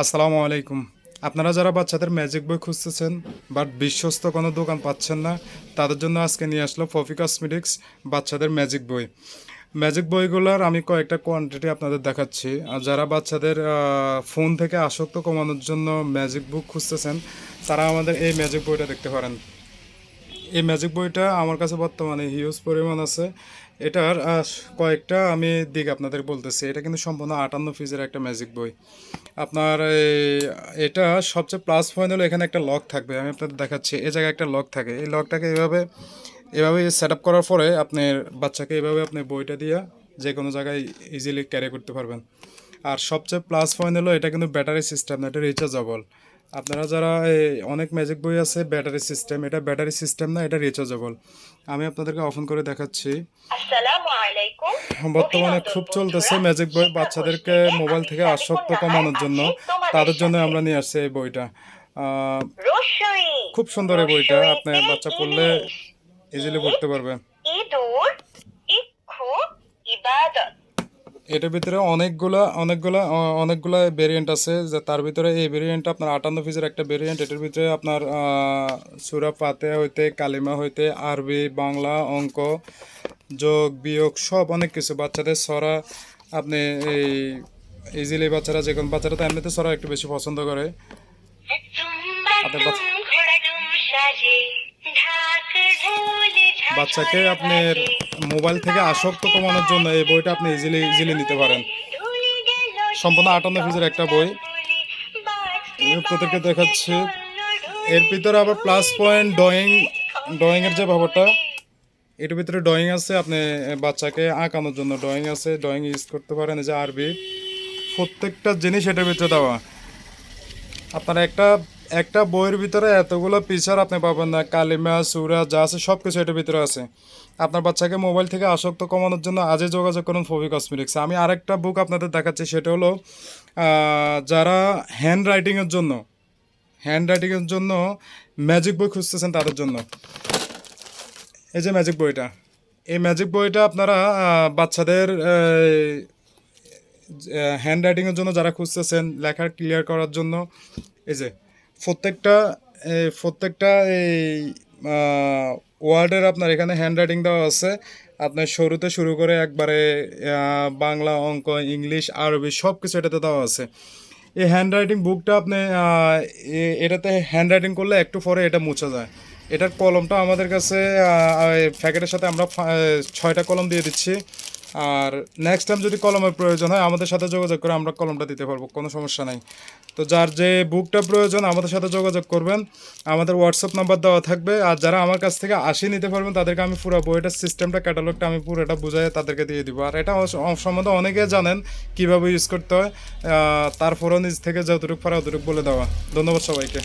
আসসালামু আলাইকুম। আপনারা যারা বাচ্চাদের ম্যাজিক বই খুঁজতেছেন বাট বিশ্বস্ত কোনো দোকান পাচ্ছেন না, তাদের জন্য আজকে নিয়ে আসলো পপি কসমেটিক্স বাচ্চাদের ম্যাজিক বই। ম্যাজিক বইগুলোর আমি কয়েকটা কোয়ান্টিটি আপনাদের দেখাচ্ছি। আর যারা বাচ্চাদের ফোন থেকে আসক্ত কমানোর জন্য ম্যাজিক বুক খুঁজতেছেন, তারা আমাদের এই ম্যাজিক বইটা দেখতে পারেন। এই ম্যাজিক বইটা আমার কাছে বর্তমানে হিউজ পরিমাণ আছে। এটার কয়েকটা আমি দিক আপনাদের বলতেছি। এটা কিন্তু সম্পূর্ণ 58 পেজের একটা ম্যাজিক বই। আপনার এটা সবচেয়ে প্লাস পয়েন্ট হলো এখানে একটা লক থাকবে। আমি আপনাদের দেখাচ্ছি। এই জায়গায় একটা লক থাকে। এই লকটাকে এভাবে সেট আপ করার পরে আপনার বাচ্চাকে এভাবে আপনি বইটা দিয়ে যে কোনো জায়গায় ইজিলি ক্যারি করতে পারবেন। আর সবচেয়ে প্লাস পয়েন্ট হলো এটা কিন্তু ব্যাটারি সিস্টেম না, এটা রিচার্জেবল। আপনারা যারা অনেক ম্যাজিক বই আছে ব্যাটারি সিস্টেম, এটা ব্যাটারি সিস্টেম না, এটা রিচার্জেবল। আমি আপনাদেরকে ওপেন করে দেখাচ্ছি। আসসালামু আলাইকুম। বর্তমানে অভিনন্দন খুব চলতেছে বন্ধুরা। ম্যাজিক বই। শিক্ষা বাচ্চাদেরকে গোষ্ঠীতে মোবাইল আমি থেকে সাদিকুন আসক্ত নাহার কমানোর জন্য আছি তোমাদের তাদের জন্য সাথে। আমরা নিয়ে আসছি এই বইটা। আহ, রসই খুব সুন্দর এই বইটা। আপনার রসইতে বাচ্চা পড়লে ইলিশ, ইজিলি ঈদ, পড়তে পারবে। ইঁদুর, ইক্ষু, ইবাদত। এটার ভিতরে অনেকগুলা ভেরিয়েন্ট আছে, যে তার ভিতরে এই ভেরিয়েন্টটা আপনার 58 পেজের একটা ভেরিয়েন্ট। এটার ভিতরে আপনার সূরা ফাতিহা হইতে কালিমা হইতে আরবি, বাংলা, অঙ্ক, যোগ বিয়োগ সব অনেক কিছু বাচ্চাদের ছড়া। আপনি এই ইজিলি বাচ্চারা যে কোনো বাচ্চারা তো এমনিতে ছড়া একটু বেশি পছন্দ করে। আপনার বাচ্চাকে আপনার মোবাইল থেকে আসক্ত কমানোর জন্য এই বইটা আপনি ইজিলি নিতে পারেন। সম্পূর্ণ 58 পেজের একটা বই। আমি আপনাদেরকে দেখাচ্ছি। এর ভিতরে আবার প্লাস পয়েন্ট ড্রয়িংয়ের যে ব্যাপারটা, এটার ভিতরে ড্রয়িং আছে। আপনি বাচ্চাকে আঁকানোর জন্য ড্রয়িং আছে, ড্রয়িং ইউজ করতে পারেন। এই যে আরবি প্রত্যেকটা জিনিস এটার ভিতরে দেওয়া। আপনার একটা একটা বইয়ের ভিতরে এতগুলো পিকচার আপনি পাবেন না। কালিমা সূরা যা আছে সব কিছু এটার ভিতরে আছে। আপনার বাচ্চাকে মোবাইল থেকে আসক্ত কমানোর জন্য আজই যোগাযোগ করুন পপি কসমেটিক্স। আমি আরেকটা বুক আপনাদের দেখাচ্ছি, সেটা হলো যারা হ্যান্ড রাইটিংয়ের জন্য ম্যাজিক বই খুঁজতেছেন তাদের জন্য। এই যে ম্যাজিক বইটা, এই ম্যাজিক বইটা আপনারা বাচ্চাদের হ্যান্ড রাইটিংয়ের জন্য যারা খুঁজতেছেন, লেখা ক্লিয়ার করার জন্য, এই যে প্রত্যেকটা প্রত্যেকটা এই ওয়ার্ডের আপনার এখানে হ্যান্ড রাইটিং দেওয়া আছে। আপনার শুরুতে শুরু করে একবারে বাংলা, অঙ্ক, ইংলিশ, আরবি সব কিছু এটাতে দেওয়া আছে। এই হ্যান্ড রাইটিং বুকটা আপনি এটাতে হ্যান্ড রাইটিং করলে একটু পরে এটা মুছে যায়। এটার কলমটা আমাদের কাছে প্যাকেটের সাথে আমরা 6টা কলম দিয়ে দিচ্ছি। আর নেক্সট টাইম যদি কলমের প্রয়োজন হয় আমাদের সাথে যোগাযোগ করে আমরা কলমটা দিতে পারবো, কোনো সমস্যা নাই। তো যার যে বুকটা প্রয়োজন আমাদের সাথে যোগাযোগ করবেন। আমাদের হোয়াটসঅ্যাপ নাম্বার দেওয়া থাকবে। আর যারা আমার কাছ থেকে নিতে পারবেন তাদেরকে আমি পুরো বইটার সিস্টেমটা, ক্যাটালগটা আমি পুরোটা বুঝাই তাদেরকে দিয়ে দিব। আর এটা সম্বন্ধে অনেকে জানেন কীভাবে ইউজ করতে হয়, তারপরও নিজ থেকে যতটুকু পারে অতটুকু বলে দেওয়া। ধন্যবাদ সবাইকে।